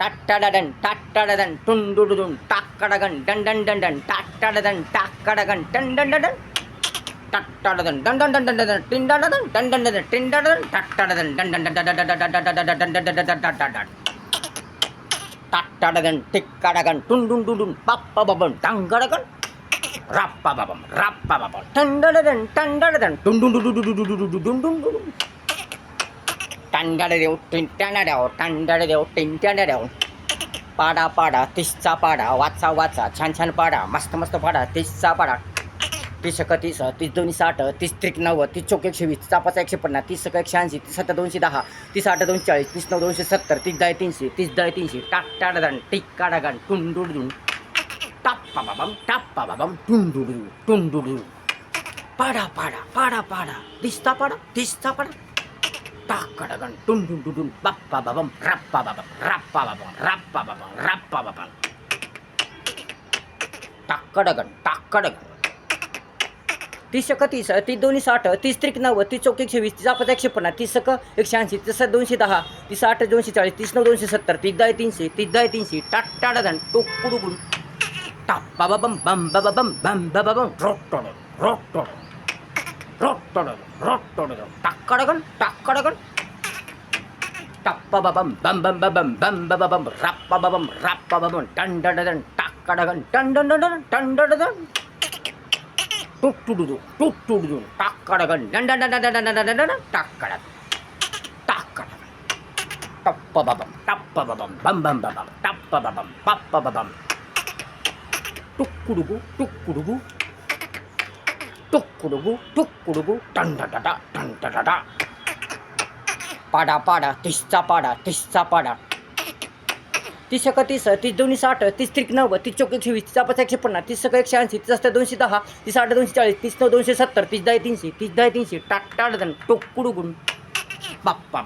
टाटाडन टाटाडन टुंडुडुन टाकडगन डन डन डन डन टाटाडन टाकडगन डन डन डन टाटाडन डन डन डन डन टिंडाडन डन डन डन टिंडाडन टाटाडन डन डन डन टाटाडन टिक्कडगन टुंडुडुन पप्पा बबन टांगडगन rappa babam tandadadan tandadadan dun dun dun dun dun dun dun dun dun tandadadew tindadadew tandadadew tindadadew पाडा पाडा तीसचा पाडा वाचा वाचा छान छान पाडा मस्त मस्त पाडा तीसचा पाडा 30 30 30 2 60 30 त्रिक 90 30 चौक 120 चापाचा 150 30 180 30 7 210 30 8 240 30 9 270 30 10 300 30 10 300 टाटाडन टिक्काडगन टुंडुडुन tappa babam tundudu pada pada tista pada takadagan tundudun bappa babam rappa babam takadagan 30 30 30 2 60 30 त्रिक 90 30 चौक 120 30 5 150 30 180 30 210 30 8 240 30 9 270 30 10 300 30 10 300 टाटाडन टुकुडुगुन tappa babam bam babam bam babam rottodon takadagan tappa babam bam bam babam bam babam rappa babam dandadadan takadagan dandadadan tuttudu takadagan dandadadan takadagan tappa babam bam bam babam tappa babam pappa babam tukkudugu tandadada pada तीसचा पाडा 30 30 30 30 2 60 30 त्रिक 90 30 चौक 120 30 5 150 30 180 30 210 30 8 240 30 9 270 30 10 300 30 10 300 टाटाडन टुकुडुगुन बाप्पा